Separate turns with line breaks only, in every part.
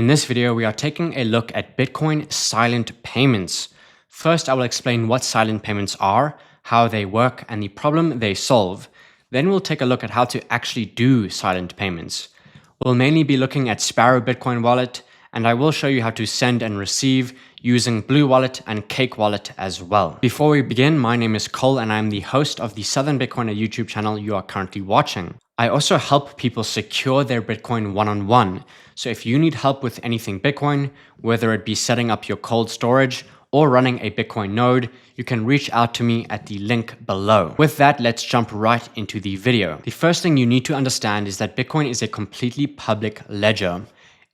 In this video, we are taking a look at Bitcoin silent payments. First, I will explain what silent payments are, how they work, and the problem they solve. Then we'll take a look at how to actually do silent payments. We'll mainly be looking at Sparrow Bitcoin Wallet, and I will show you how to send and receive using BlueWallet and Cake Wallet as well. Before we begin, my name is Cole and I'm the host of the Southern Bitcoiner YouTube channel you are currently watching. I also help people secure their Bitcoin one-on-one. So if you need help with anything Bitcoin, whether it be setting up your cold storage or running a Bitcoin node, you can reach out to me at the link below. With that, let's jump right into the video. The first thing you need to understand is that Bitcoin is a completely public ledger.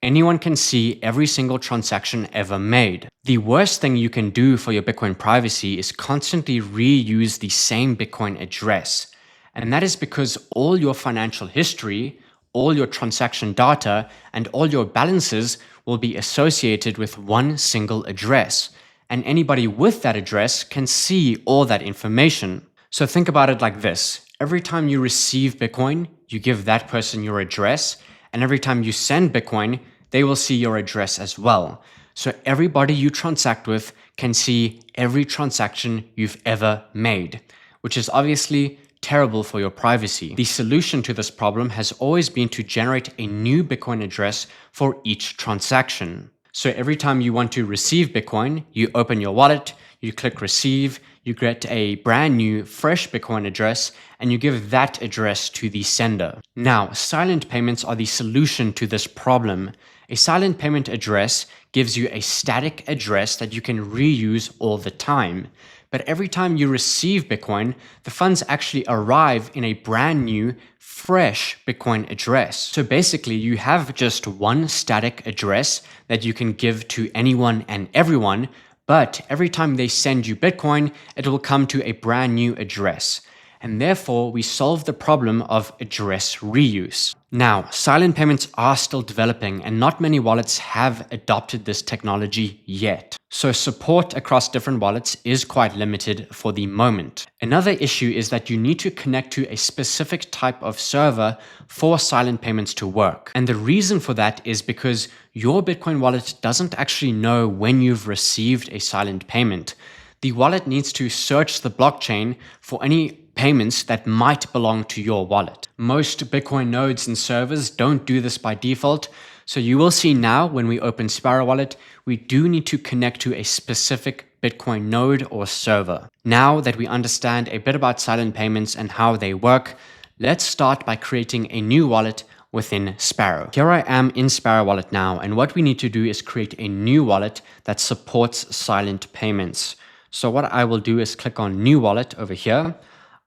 Anyone can see every single transaction ever made. The worst thing you can do for your Bitcoin privacy is constantly reuse the same Bitcoin address. And that is because all your financial history, all your transaction data, and all your balances will be associated with one single address. And anybody with that address can see all that information. So think about it like this. Every time you receive Bitcoin, you give that person your address. And every time you send Bitcoin, they will see your address as well. So everybody you transact with can see every transaction you've ever made, which is obviously terrible for your privacy. The solution to this problem has always been to generate a new Bitcoin address for each transaction. So every time you want to receive Bitcoin, you open your wallet, you click receive, you get a brand new fresh Bitcoin address, and you give that address to the sender. Now, silent payments are the solution to this problem. A silent payment address gives you a static address that you can reuse all the time. But every time you receive Bitcoin, the funds actually arrive in a brand new, fresh Bitcoin address. So basically, you have just one static address that you can give to anyone and everyone, but every time they send you Bitcoin, it will come to a brand new address. And therefore, we solve the problem of address reuse. Now, silent payments are still developing and not many wallets have adopted this technology yet. So support across different wallets is quite limited for the moment. Another issue is that you need to connect to a specific type of server for silent payments to work. And the reason for that is because your Bitcoin wallet doesn't actually know when you've received a silent payment. The wallet needs to search the blockchain for any payments that might belong to your wallet. Most Bitcoin nodes and servers don't do this by default, so you will see now when we open Sparrow Wallet, we do need to connect to a specific Bitcoin node or server. Now that we understand a bit about silent payments and how they work, let's start by creating a new wallet within Sparrow. Here I am in Sparrow Wallet now, and what we need to do is create a new wallet that supports silent payments. So what I will do is click on New Wallet over here.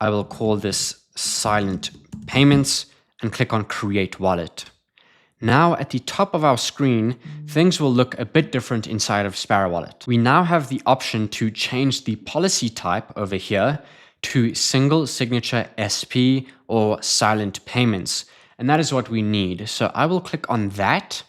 I will call this Silent Payments and click on Create Wallet. Now at the top of our screen, things will look a bit different inside of Sparrow Wallet. We now have the option to change the policy type over here to Single Signature SP or Silent Payments. And that is what we need. So I will click on that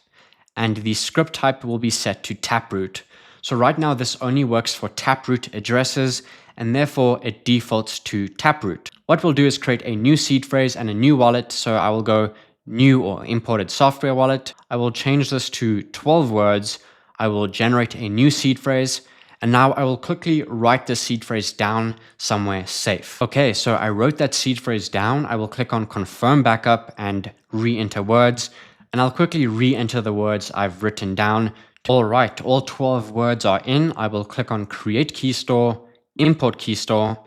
and the script type will be set to Taproot. So right now this only works for Taproot addresses and therefore it defaults to Taproot. What we'll do is create a new seed phrase and a new wallet. So I will go new or imported software wallet. I will change this to 12 words. I will generate a new seed phrase. And now I will quickly write the seed phrase down somewhere safe. Okay, so I wrote that seed phrase down. I will click on confirm backup and re-enter words. And I'll quickly re-enter the words I've written down. All right, all 12 words are in. I will click on create key store, import key store,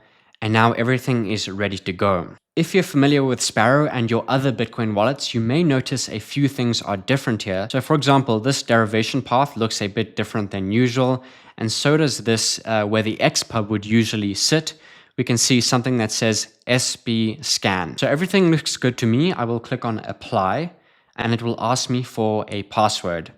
and now everything is ready to go. If you're familiar with Sparrow and your other Bitcoin wallets, you may notice a few things are different here. So for example, this derivation path looks a bit different than usual, and so does this where the XPub would usually sit. We can see something that says SB scan. So everything looks good to me. I will click on apply, and it will ask me for a password.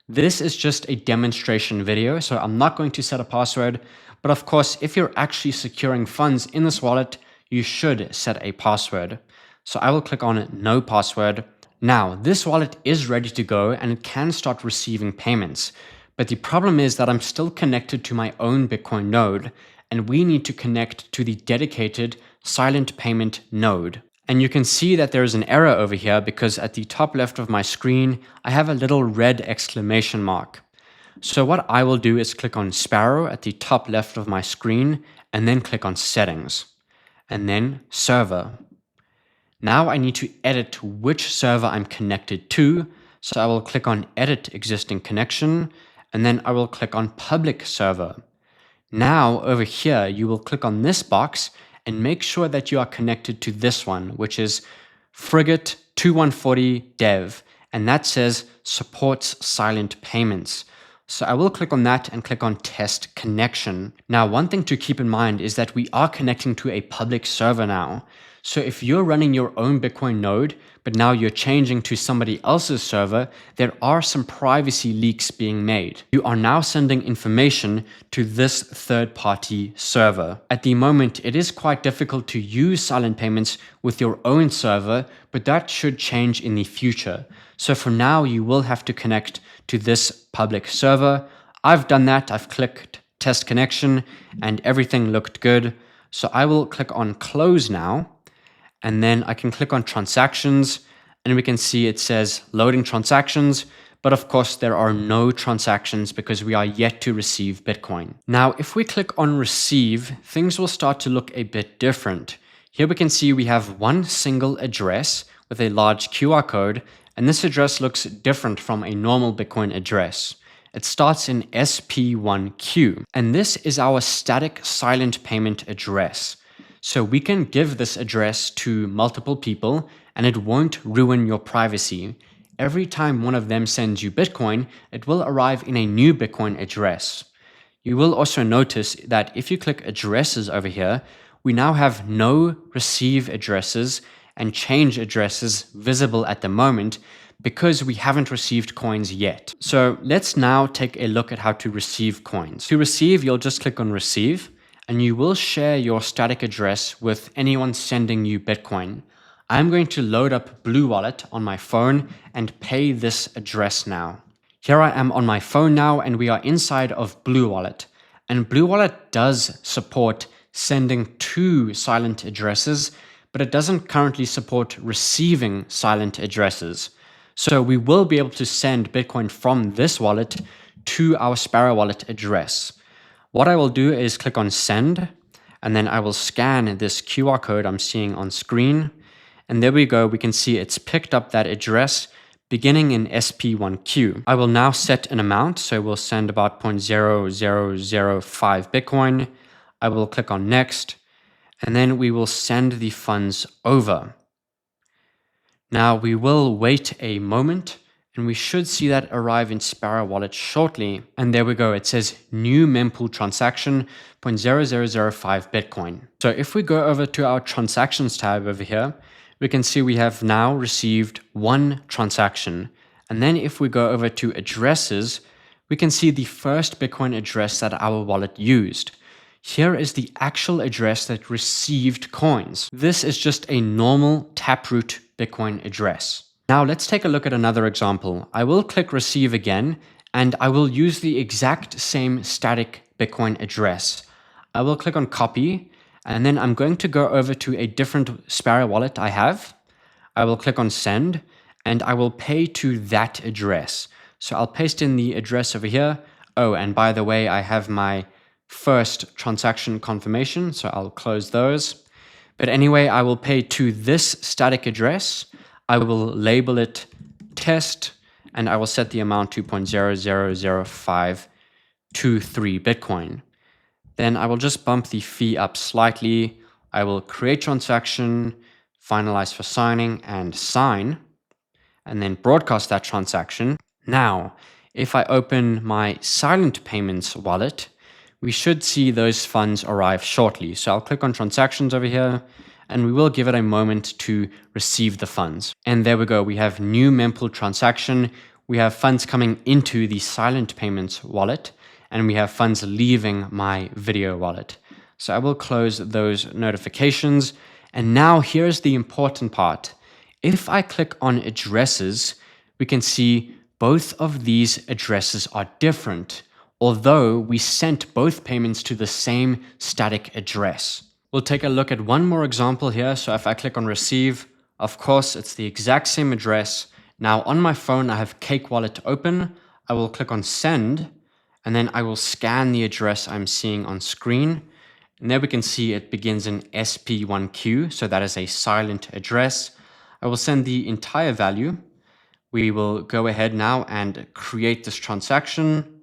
This is just a demonstration video, so I'm not going to set a password. But of course, if you're actually securing funds in this wallet, you should set a password. So I will click on no password. Now, this wallet is ready to go and it can start receiving payments. But the problem is that I'm still connected to my own Bitcoin node, and we need to connect to the dedicated silent payment node. And you can see that there is an error over here because at the top left of my screen, I have a little red exclamation mark. So what I will do is click on Sparrow at the top left of my screen and then click on Settings and then Server. Now I need to edit which server I'm connected to. So I will click on Edit Existing Connection and then I will click on Public Server. Now over here, you will click on this box and make sure that you are connected to this one, which is Frigate 2140 Dev, and that says supports silent payments. So I will click on that and click on Test Connection. Now, one thing to keep in mind is that we are connecting to a public server now. So if you're running your own Bitcoin node, but now you're changing to somebody else's server, there are some privacy leaks being made. You are now sending information to this third-party server. At the moment, it is quite difficult to use silent payments with your own server, but that should change in the future. So for now, you will have to connect to this public server. I've done that. I've clicked Test Connection and everything looked good. So I will click on Close now. And then I can click on Transactions and we can see it says loading transactions, but of course there are no transactions because we are yet to receive Bitcoin. Now, if we click on Receive, things will start to look a bit different. Here we can see we have one single address with a large QR code, and this address looks different from a normal Bitcoin address. It starts in SP1Q, and this is our static silent payment address. So we can give this address to multiple people and it won't ruin your privacy. Every time one of them sends you Bitcoin, it will arrive in a new Bitcoin address. You will also notice that if you click addresses over here, we now have no receive addresses and change addresses visible at the moment because we haven't received coins yet. So let's now take a look at how to receive coins. To receive, you'll just click on Receive, and you will share your static address with anyone sending you Bitcoin. I'm going to load up BlueWallet on my phone and pay this address now. Here I am on my phone now and we are inside of BlueWallet. And BlueWallet does support sending to silent addresses, but it doesn't currently support receiving silent addresses. So we will be able to send Bitcoin from this wallet to our Sparrow Wallet address. What I will do is click on Send, and then I will scan this QR code I'm seeing on screen. And there we go, we can see it's picked up that address beginning in SP1Q. I will now set an amount, so we'll send about 0.0005 Bitcoin. I will click on Next, and then we will send the funds over. Now we will wait a moment, and we should see that arrive in Sparrow Wallet shortly. And there we go, it says new mempool transaction, 0.0005 Bitcoin. So if we go over to our transactions tab over here, we can see we have now received one transaction. And then if we go over to addresses, we can see the first Bitcoin address that our wallet used. Here is the actual address that received coins. This is just a normal Taproot Bitcoin address. Now let's take a look at another example. I will click Receive again, and I will use the exact same static Bitcoin address. I will click on Copy, and then I'm going to go over to a different Sparrow wallet I have. I will click on Send, and I will pay to that address. So I'll paste in the address over here. Oh, and by the way, I have my first transaction confirmation, so I'll close those. But anyway, I will pay to this static address. I will label it test, and I will set the amount to 0.000523 Bitcoin. Then I will just bump the fee up slightly. I will create transaction, finalize for signing, and sign, and then broadcast that transaction. Now, if I open my silent payments wallet, we should see those funds arrive shortly. So I'll click on transactions over here, and we will give it a moment to receive the funds. And there we go, we have new mempool transaction. We have funds coming into the silent payments wallet, and we have funds leaving my video wallet. So I will close those notifications. And now here's the important part. If I click on addresses, we can see both of these addresses are different, although we sent both payments to the same static address. We'll take a look at one more example here. So if I click on receive, of course, it's the exact same address. Now on my phone, I have Cake Wallet open. I will click on send, and then I will scan the address I'm seeing on screen. And there we can see it begins in SP1Q. So that is a silent address. I will send the entire value. We will go ahead now and create this transaction.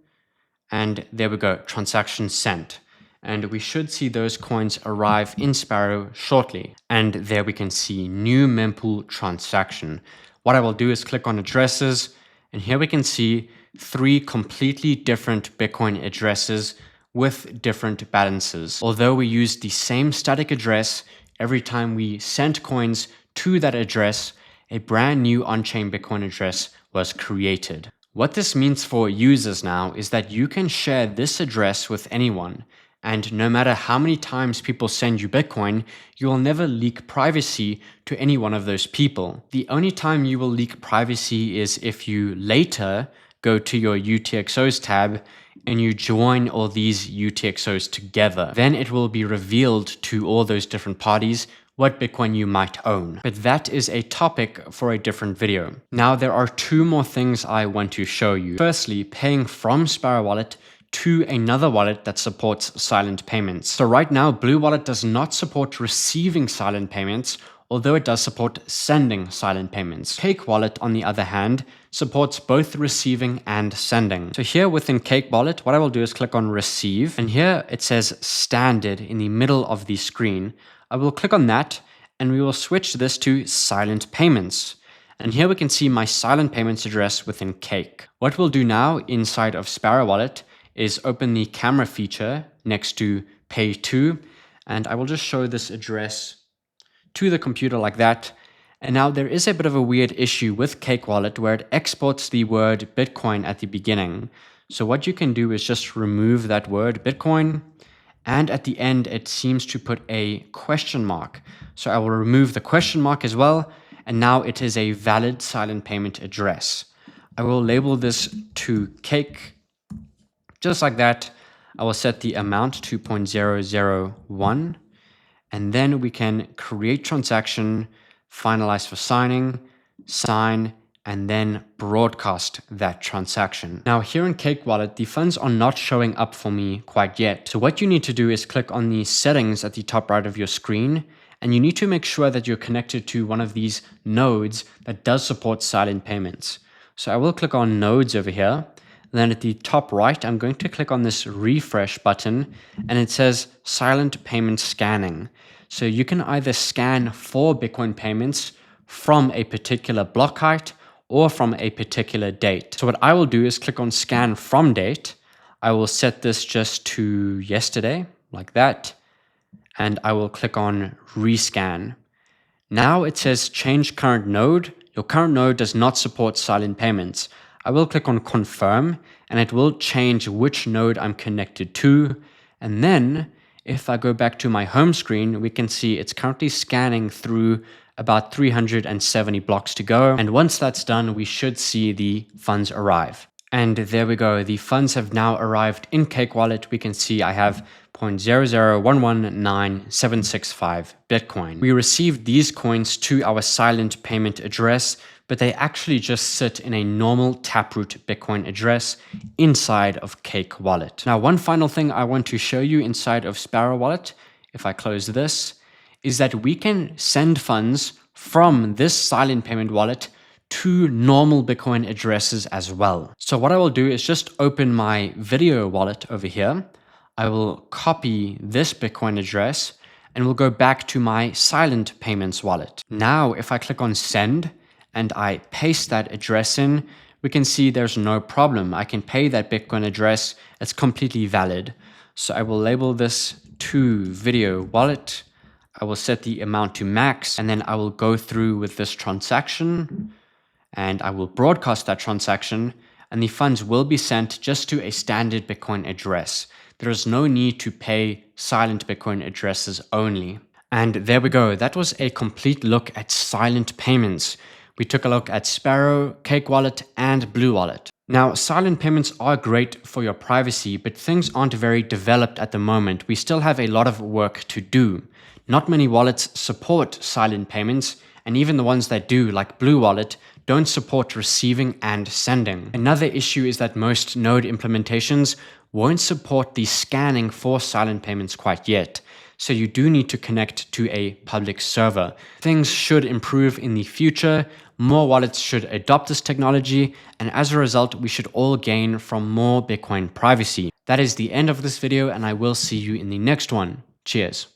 And there we go, transaction sent. And we should see those coins arrive in Sparrow shortly. And there we can see new mempool transaction. What I will do is click on addresses, and here we can see 3 completely different Bitcoin addresses with different balances. Although we use the same static address, every time we sent coins to that address, a brand new on-chain Bitcoin address was created. What this means for users now is that you can share this address with anyone. And no matter how many times people send you Bitcoin, you will never leak privacy to any one of those people. The only time you will leak privacy is if you later go to your UTXOs tab and you join all these UTXOs together. Then it will be revealed to all those different parties what Bitcoin you might own. But that is a topic for a different video. Now there are 2 more things I want to show you. Firstly, paying from Sparrow Wallet to another wallet that supports silent payments. So right now, BlueWallet does not support receiving silent payments, although it does support sending silent payments. Cake Wallet, on the other hand, supports both receiving and sending. So here within Cake Wallet, what I will do is click on receive, and here it says standard in the middle of the screen. I will click on that, and we will switch this to silent payments. And here we can see my silent payments address within Cake. What we'll do now inside of Sparrow Wallet is open the camera feature next to pay to, and I will just show this address to the computer like that. And now there is a bit of a weird issue with Cake Wallet where it exports the word Bitcoin at the beginning. So what you can do is just remove that word Bitcoin, and at the end it seems to put a question mark. So I will remove the question mark as well, and now it is a valid silent payment address. I will label this to Cake. Just like that, I will set the amount to 0.001, and then we can create transaction, finalize for signing, sign, and then broadcast that transaction. Now here in Cake Wallet, the funds are not showing up for me quite yet. So what you need to do is click on the settings at the top right of your screen, and you need to make sure that you're connected to one of these nodes that does support silent payments. So I will click on nodes over here. Then at the top right, I'm going to click on this refresh button, and it says silent payment scanning. So you can either scan for Bitcoin payments from a particular block height or from a particular date. So what I will do is click on scan from date. I will set this just to yesterday, like that. And I will click on rescan. Now it says change current node. Your current node does not support silent payments. I will click on confirm, and it will change which node I'm connected to. And then if I go back to my home screen, we can see it's currently scanning through about 370 blocks to go. And once that's done, we should see the funds arrive. And there we go. The funds have now arrived in Cake Wallet. We can see I have 0.0011965 Bitcoin. We received these coins to our silent payment address, but they actually just sit in a normal Taproot Bitcoin address inside of Cake Wallet. Now, one final thing I want to show you inside of Sparrow Wallet, if I close this, is that we can send funds from this silent payment wallet to normal Bitcoin addresses as well. So what I will do is just open my video wallet over here. I will copy this Bitcoin address and we'll go back to my silent payments wallet. Now, if I click on send and I paste that address in, we can see there's no problem. I can pay that Bitcoin address. It's completely valid. So I will label this to video wallet. I will set the amount to max, and then I will go through with this transaction and I will broadcast that transaction, and the funds will be sent just to a standard Bitcoin address. There is no need to pay silent Bitcoin addresses only. And there we go. That was a complete look at silent payments. We took a look at Sparrow, Cake Wallet, and BlueWallet. Now, silent payments are great for your privacy, but things aren't very developed at the moment. We still have a lot of work to do. Not many wallets support silent payments, and even the ones that do, like BlueWallet, don't support receiving and sending. Another issue is that most node implementations won't support the scanning for silent payments quite yet. So you do need to connect to a public server. Things should improve in the future. More wallets should adopt this technology, and as a result, we should all gain from more Bitcoin privacy. That is the end of this video, and I will see you in the next one. Cheers.